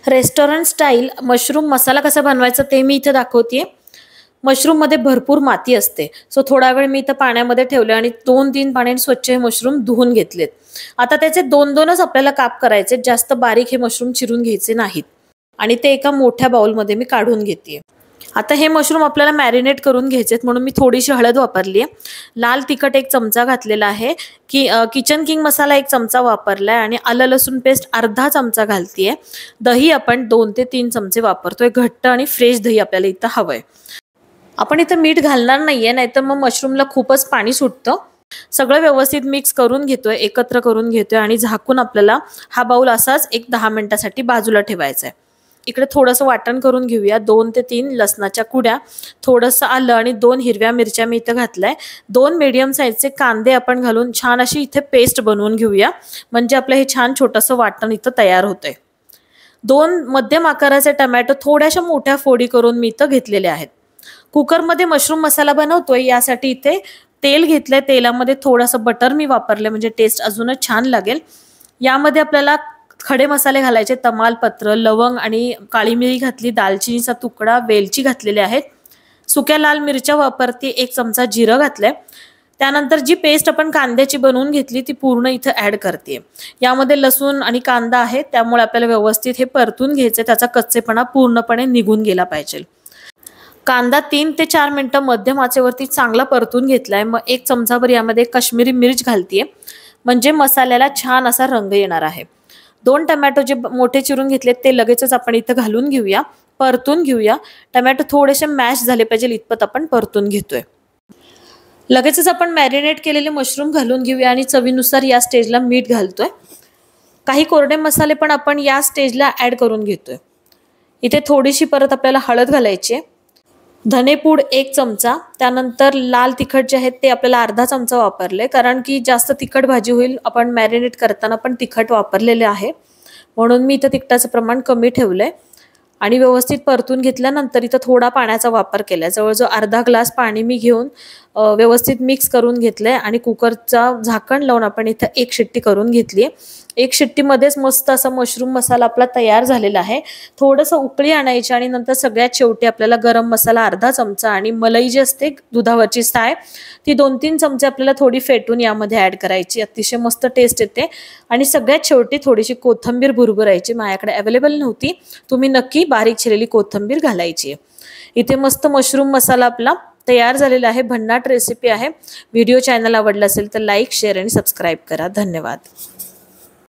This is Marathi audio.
रेस्टॉरंट स्टाईल मशरूम मसाला कसा बनवायचा ते मी इथे दाखवतेय। मशरूम मध्ये भरपूर माती असते, सो थोडा वेळ मी इथे पाण्यामध्ये ठेवले आणि 2-3 पाण्याने स्वच्छ हे मशरूम धुवून घेतलेत। आता त्याचे 2-2च आपल्याला काप करायचे, जास्त बारीक हे मशरूम चिरून घ्यायचे नाहीत। आणि ते एका मोठ्या बाउल मध्ये मी काढून घेतेय। आता हे मशरूम आपल्याला मॅरिनेट करून घ्यायचेत, म्हणून मी थोडीशी हळद वापरली आहे, लाल तिखट 1 चमचा घातलेला आहे, किचन किंग मसाला 1 चमचा वापरलाय आणि आलं लसूण पेस्ट अर्धा चमचा घालतीये। दही आपण 2 ते 3 चमचे वापरतोय, घट्ट आणि फ्रेश दही आपल्याला इथं हवंय। आपण इथं मीठ घालणार नाहीये, नाहीतर मग मशरूमला खूपच पाणी सुटतं। सगळं व्यवस्थित मिक्स करून घेतोय, एकत्र करून घेतोय आणि झाकून आपल्याला हा बाउल असाच 10 मिनिटांसाठी बाजूला ठेवायचा आहे। इकडे थोडंसं वाटण करून घेऊया। 2 ते 3 लसणाच्या कुड्या, थोडंसं आलं आणि 2 हिरव्या मिरच्या मी इथं घातलाय। 2 मीडियम साईजचे कांदे आपण घालून छान अशी इथे पेस्ट बनवून घेऊया, म्हणजे आपलं हे छान छोटंसं वाटण इथं तयार होतंय। 2 मध्यम आकाराचे टोमॅटो थोड्याशा मोठ्या फोडी करून मी इथं घेतलेले आहेत। कुकरमध्ये मशरूम मसाला बनवतोय, यासाठी इथे तेल घेतलंय, तेलामध्ये थोडंसं बटर मी वापरले, म्हणजे टेस्ट अजूनच छान लागेल। यामध्ये आपल्याला खडे मसाले घालायचे, तमालपत्र, लवंग आणि काळी मिरी घातली, दालचिनीचा तुकडा, वेलची घातलेले आहेत, सुक्या लाल मिरच्या वापरते, 1 चमचा जिरं घातलंय। त्यानंतर जी पेस्ट आपण कांद्याची बनवून घेतली ती पूर्ण इथे ऍड करते। यामध्ये लसूण आणि कांदा आहे, त्यामुळे आपल्याला व्यवस्थित हे परतून घ्यायचे, त्याचा कच्चेपणा पूर्णपणे निघून गेला पाहिजे। कांदा 3 ते 4 मिनिटं मध्यम आचेवरती चांगला परतून घेतलाय। मग 1 चमचाभर यामध्ये काश्मीरी मिर्च घालतीये, म्हणजे मसाल्याला छान असा रंग येणार आहे। 2 टोमॅटो जे मोठे चिरून घेतलेत ते लगेचच आपण इथं घालून घेऊया, परतून घेऊया। टोमॅटो थोडेसे मॅश झाले पाहिजे इतपत आपण परतून घेतोय। लगेचच आपण मॅरिनेट केलेले मशरूम घालून घेऊया आणि चवीनुसार या स्टेजला मीठ घालतोय। काही कोरडे मसाले पण आपण या स्टेजला ऍड करून घेतोय। इथे थोडीशी परत आपल्याला हळद घालायची आहे, धनेपूड 1 चमचा, त्यानंतर लाल तिखट जे आहेत ते आपल्याला अर्धा चमचा वापरले, कारण की जास्त तिखट भाजी होईल, आपण मॅरिनेट करताना पण तिखट वापरलेले आहे, म्हणून मी इथं तिखटाचं प्रमाण कमी ठेवलंय। आणि व्यवस्थित परतून घेतल्यानंतर इथं थोडा पाण्याचा वापर केलाय, जवळजवळ अर्धा ग्लास पाणी मी घेऊन व्यवस्थित मिक्स करून घेतलंय आणि कुकरचा झाकण लावून आपण इथं 1 शिट्टी करून घेतली। 1 शिट्टीमध्येच मस्त असा मशरूम मसाला आपला तयार झालेला आहे। थोडंसं उकळी आणायची आणि नंतर सगळ्यात शेवटी आपल्याला गरम मसाला अर्धा चमचा आणि मलाई जी असते दुधावरची साय ती 2-3 चमचे आपल्याला थोडी फेटून यामध्ये ऍड करायची, अतिशय मस्त टेस्ट येते। आणि सगळ्यात शेवटी थोडीशी कोथिंबीर भुरभुरायची, माझ्याकडे अवेलेबल नव्हती, तुम्ही नक्की बारीक चिरलेली कोथिंबीर घालायची। इथे मस्त मशरूम मसाला आपला तयार झालेला आहे, भन्नाट रेसिपी आहे। व्हिडिओ चॅनल आवडला असेल तर लाईक, शेअर आणि सबस्क्राईब करा। धन्यवाद।